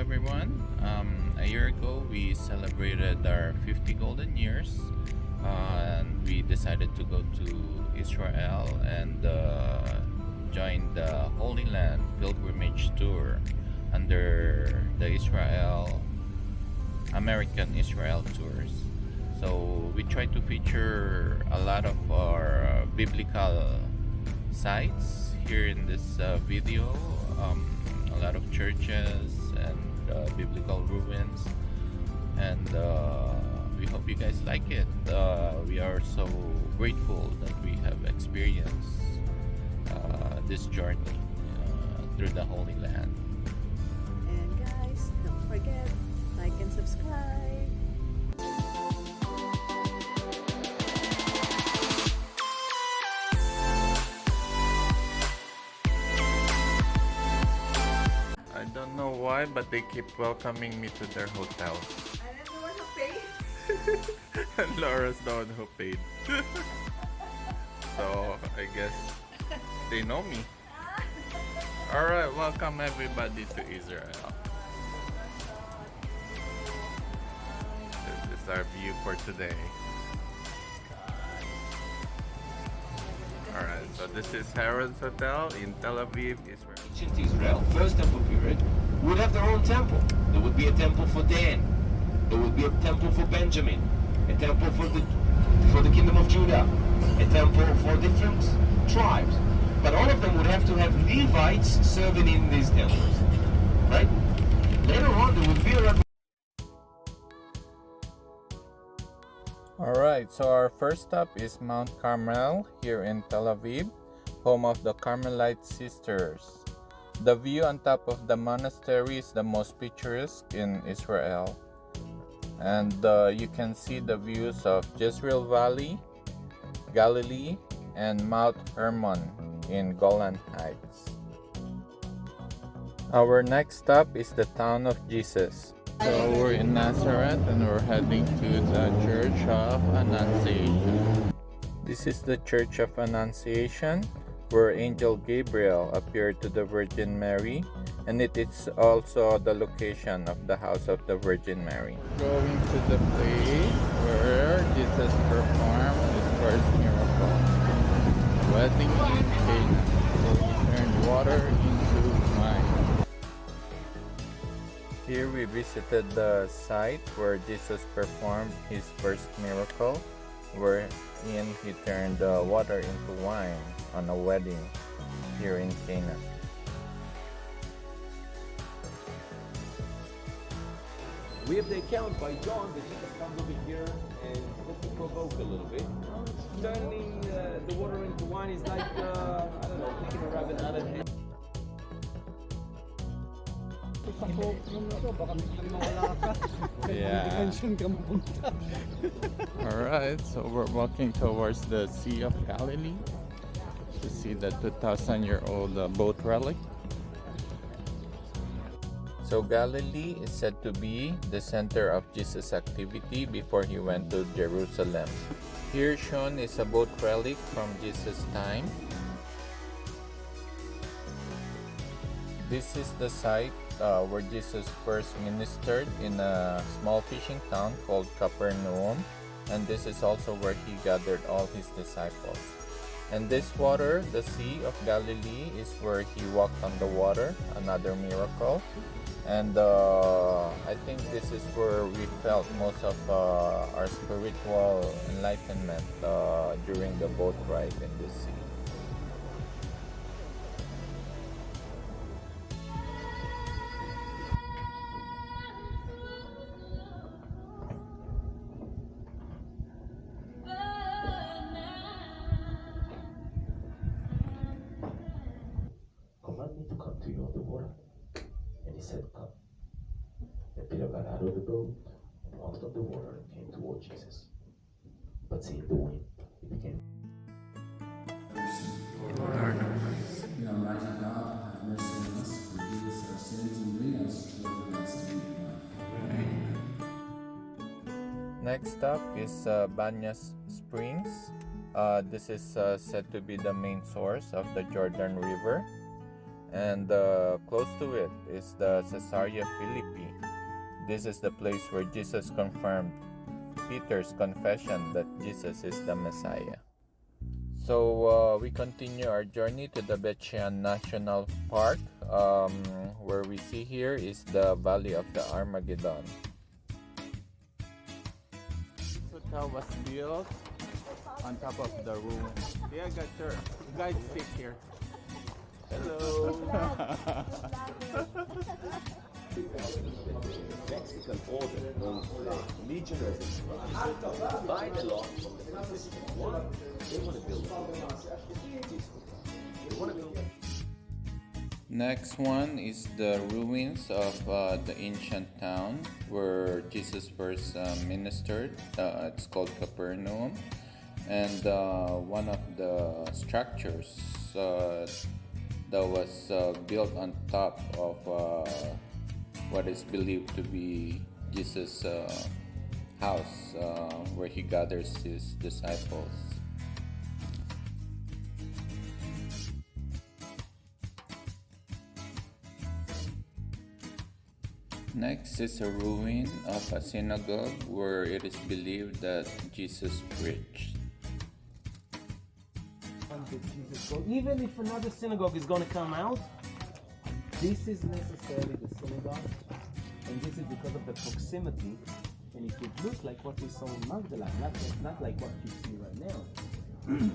everyone. A year ago we celebrated our 50 golden years, and we decided to go to Israel and join the Holy Land pilgrimage tour under the American Israel tours. So we try to feature a lot of our biblical sites here in this video. A lot of churches and biblical ruins, and we hope you guys like it. We are so grateful that we have experienced this journey through the Holy Land. And guys, don't forget, like and subscribe. I don't know why, but they keep welcoming me to their hotel. And I'm the one who paid. And Laura's the one who paid. So I guess they know me. Alright, welcome everybody to Israel. This is our view for today. Alright, so this is Harrod's Hotel in Tel Aviv, Israel. Ancient Israel, first temple period, would have their own temple. There would be a temple for Dan. There would be a temple for Benjamin. A temple for the kingdom of Judah. A temple for different tribes. But all of them would have to have Levites serving in these temples. Right? Later on, there would be a Alright, so our first stop is Mount Carmel here in Tel Aviv, home of the Carmelite sisters. The view on top of the monastery is the most picturesque in Israel. And you can see the views of Jezreel Valley, Galilee, and Mount Hermon in Golan Heights. Our next stop is the town of Jesus. So we're in Nazareth and we're heading to the Church of Annunciation. This is the Church of Annunciation, where Angel Gabriel appeared to the Virgin Mary, and it is also the location of the house of the Virgin Mary. Going to the place where Jesus performed his first miracle, wedding in Cana. He turned water into wine. Here we visited the site where Jesus performed his first miracle, wherein he turned water into wine on a wedding here in Cana. We have the account by John that Jesus comes over here and just to provoke a little bit. Turning the water into wine is like, I don't know, taking a rabbit out of head. Yeah. Alright, so we're walking towards the Sea of Galilee to see the 2,000-year-old boat relic. So Galilee is said to be the center of Jesus' activity before he went to Jerusalem. Here shown is a boat relic from Jesus' time. This is the site where Jesus first ministered in a small fishing town called Capernaum, and this is also where he gathered all his disciples. And this water, the Sea of Galilee, is where he walked on the water, another miracle. And I think this is where we felt most of our spiritual enlightenment during the boat ride in the sea. Command me to come to you on the water. And he said, come. And Peter got out of the boat and walked on the water and came toward Jesus. But seeing the wind, he began. You know, mighty God, have mercy on us, forgive us our sins, and bring us to everlasting life. Next stop is Banyas Springs. This is said to be the main source of the Jordan River. And close to it is the Caesarea Philippi. This is the place where Jesus confirmed Peter's confession that Jesus is the Messiah. So we continue our journey to the Bethlehem National Park. Where we see here is the Valley of the Armageddon. The hotel was built on top of the room. Yeah, I got your guys sit here. Hello. Mexican order of legionaries by the law from the Christian one, they want to build Next one is the ruins of the ancient town where Jesus first ministered. It's called Capernaum, and one of the structures that was built on top of what is believed to be Jesus' house where he gathers his disciples. Next is a ruin of a synagogue where it is believed that Jesus preached. Even if another synagogue is going to come out, this is necessarily the synagogue, and this is because of the proximity, and it would look like what we saw in Magdala, not like what you see right now.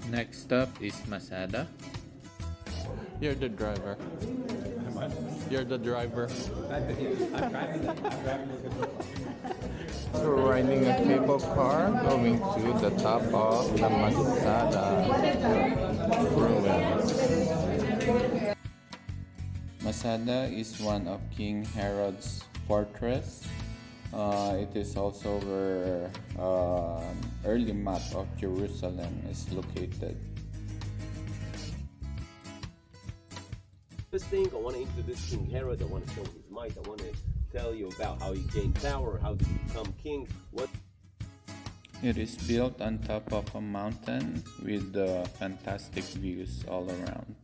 Next up is Masada. You're the driver. You're the driver. I'm driving. So we're riding a cable car going to the top of the Masada ruins. Masada is one of King Herod's fortress. It is also where early map of Jerusalem is located. First thing, I want to introduce King Herod. I want to show his might. I want to tell you about how he gained power, how did he become king. It is built on top of a mountain with fantastic views all around.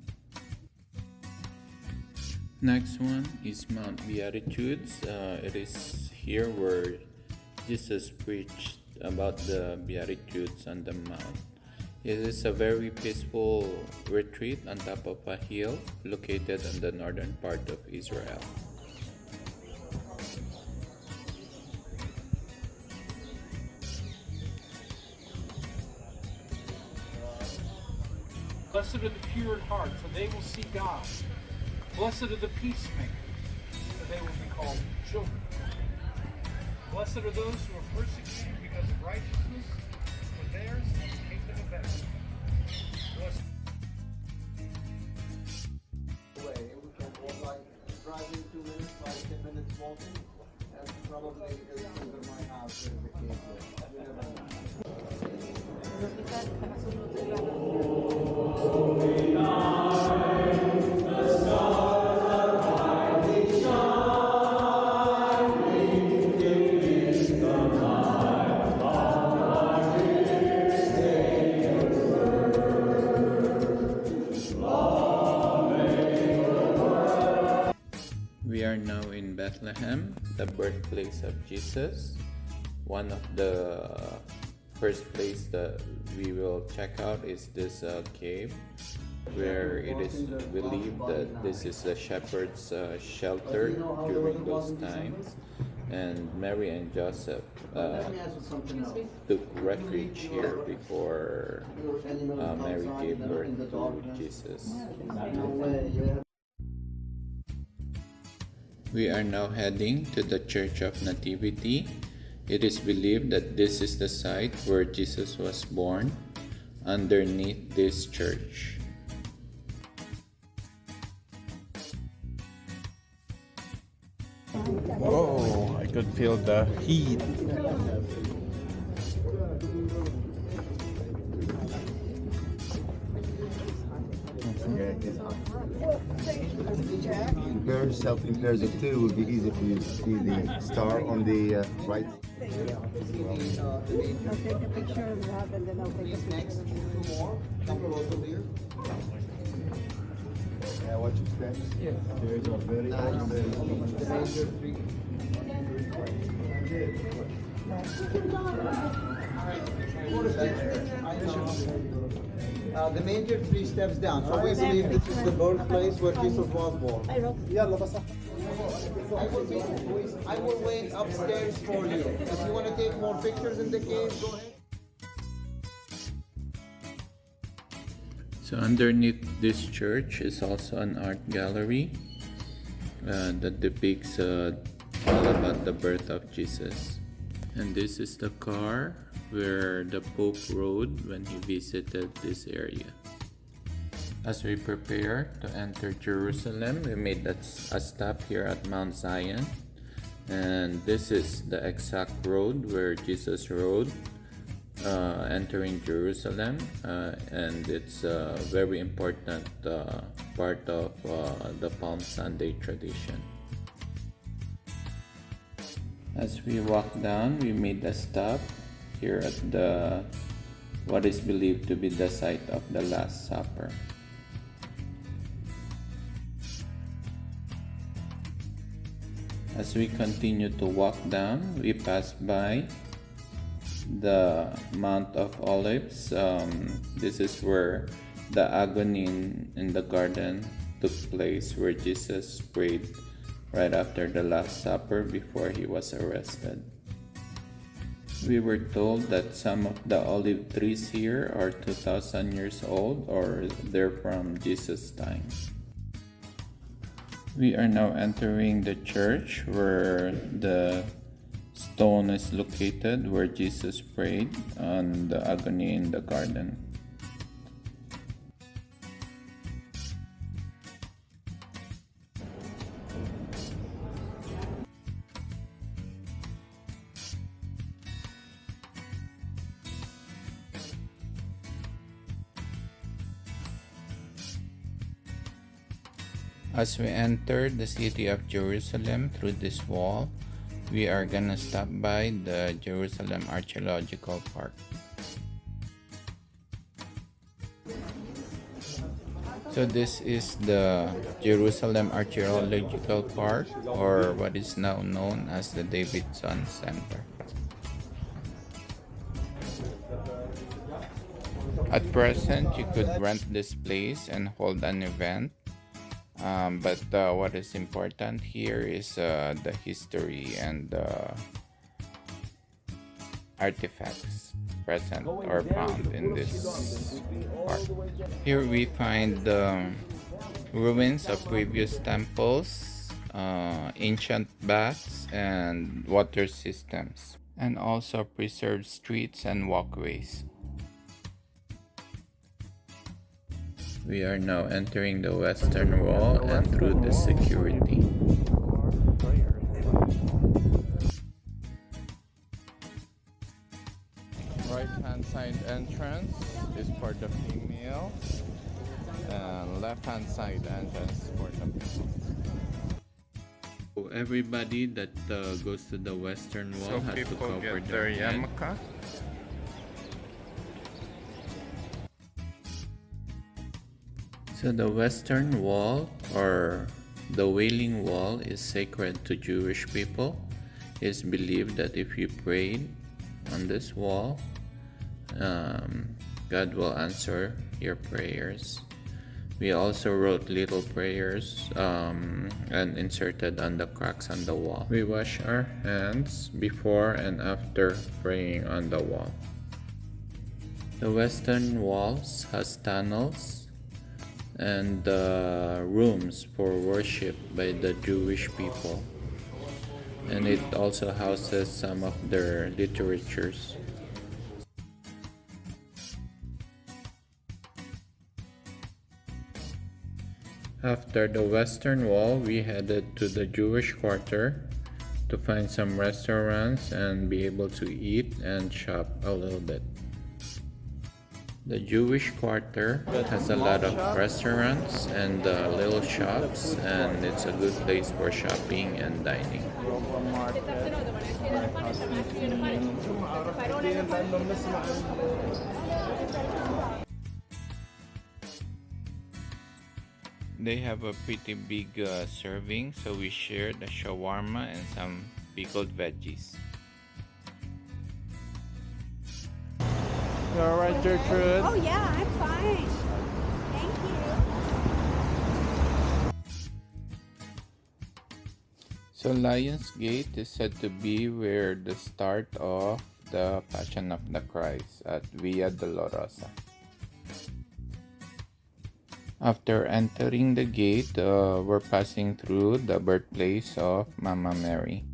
Next one is Mount Beatitudes. It is here where Jesus preached about the Beatitudes on the mount. It is a very peaceful retreat on top of a hill located in the northern part of Israel. Blessed are the pure in heart, for they will see God. Blessed are the peacemakers, for they will be called children of God. Blessed are those who are persecuted because of righteousness, for theirs is the kingdom of heaven. Blessed. We can walk like driving 2 minutes, 5-10 minutes walking, and probably over my house there is a cave there. We never know. We are now in Bethlehem, the birthplace of Jesus. One of the first place that we will check out is this cave, where it is believed that this is a shepherd's shelter during those times, and Mary and Joseph took refuge here before Mary gave birth to Jesus. We are now heading to the Church of Nativity. It is believed that this is the site where Jesus was born, underneath this church. Oh, I could feel the heat. Prepare yourself in pairs of two. It would be easy for you to see the star on the right. I'll take a picture of that and then I'll take a picture of you. what you said? Yes. Very good. Very nice. The major three. The major three steps down. So we believe this is the birthplace where Jesus was born. I will wait upstairs for you. If you want to take more pictures in the cave, go ahead. So underneath this church is also an art gallery that depicts all about the birth of Jesus. And this is the car where the Pope rode when he visited this area. As we prepare to enter Jerusalem, we made a stop here at Mount Zion. And this is the exact road where Jesus rode entering Jerusalem, and it's a very important part of the Palm Sunday tradition. As we walk down, we made a stop here at the what is believed to be the site of the Last Supper. As we continue to walk down, we pass by the Mount of Olives. This is where the agony in the garden took place, where Jesus prayed right after the Last Supper before he was arrested. We were told that some of the olive trees here are 2,000 years old, or they're from Jesus' time. We are now entering the church where the stone is located where Jesus prayed on the agony in the garden. As we enter the city of Jerusalem through this wall, we are gonna stop by the Jerusalem Archaeological Park. So this is the Jerusalem Archaeological Park, or what is now known as the Davidson Center. At present, you could rent this place and hold an event. But what is important here is the history and artifacts present or found in this park. Here we find the ruins of previous temples, ancient baths and water systems, and also preserved streets and walkways. We are now entering the western wall and through the security. Right-hand side entrance is for the female, and left-hand side entrance for the male. So everybody that goes to the western wall has to cover their yarmulke. So the western wall, or the Wailing Wall, is sacred to Jewish people. It's believed that if you prayed on this wall, God will answer your prayers. We also wrote little prayers and inserted on the cracks on the wall. We wash our hands before and after praying on the wall. The western walls has tunnels and rooms for worship by the Jewish people, and it also houses some of their literatures. After the western wall, we headed to the Jewish quarter to find some restaurants and be able to eat and shop a little bit. The Jewish quarter has a lot of restaurants and little shops, and it's a good place for shopping and dining. They have a pretty big serving, so we shared a shawarma and some pickled veggies. You alright, Gertrude? Oh yeah, I'm fine. Thank you. So Lions Gate is said to be where the start of the Passion of the Christ at Via Dolorosa. After entering the gate, we're passing through the birthplace of Mama Mary.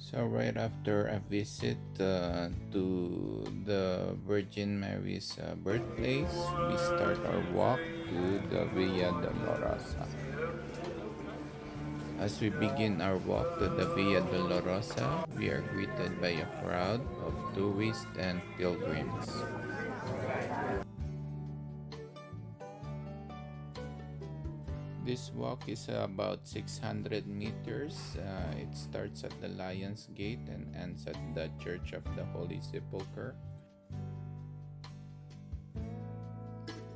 So right after a visit to the Virgin Mary's birthplace, we start our walk to the Via Dolorosa. As we begin our walk to the Via Dolorosa, we are greeted by a crowd of tourists and pilgrims. This walk is about 600 meters. It starts at the Lions Gate and ends at the Church of the Holy Sepulchre.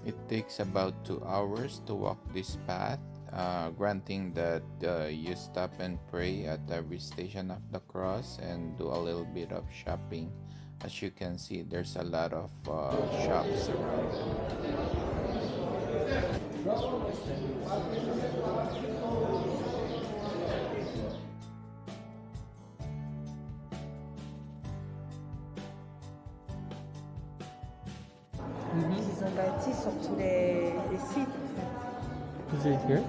It takes about 2 hours to walk this path, granting that you stop and pray at every station of the cross and do a little bit of shopping. As you can see, there's a lot of shops around. Ils ont bâti sur tous les sites. Is it here?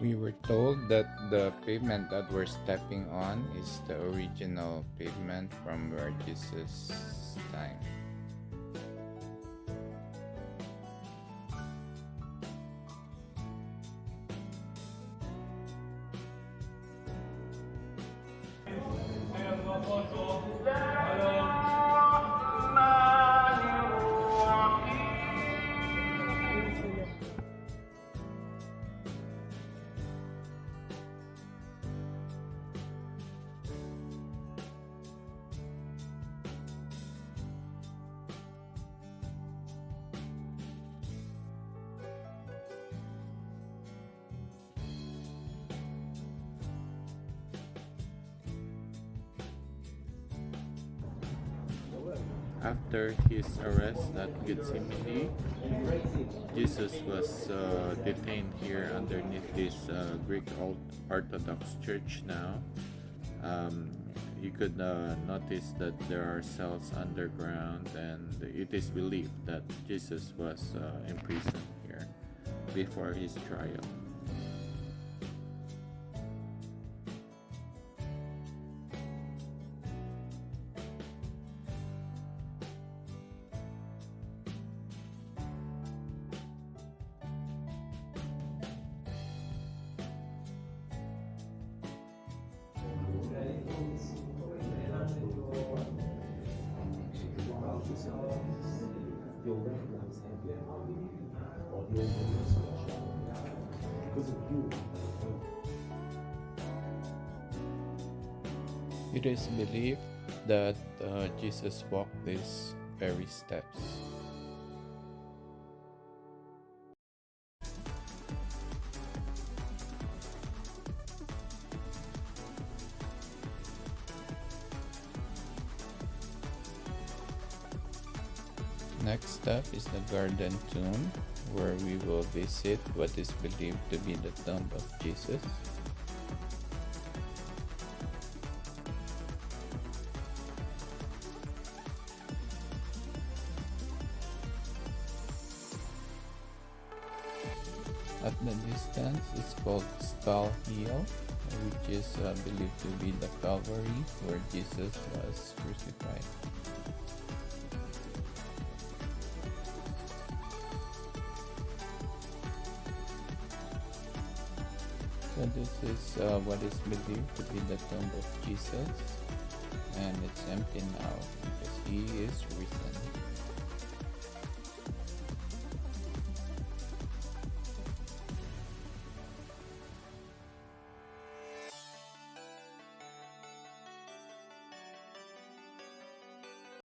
We were told that the pavement that we're stepping on is the original pavement from where Jesus' time. After his arrest at Gethsemane, Jesus was detained here underneath this Greek Orthodox church now. You could notice that there are cells underground, and it is believed that Jesus was imprisoned here before his trial. It is believed that Jesus walked these very steps. Next step is the Garden Tomb, where we will visit what is believed to be the tomb of Jesus. At the distance, it's called Skull Hill, which is believed to be the Calvary where Jesus was crucified. So this is what is believed to be the tomb of Jesus, and it's empty now because he is risen.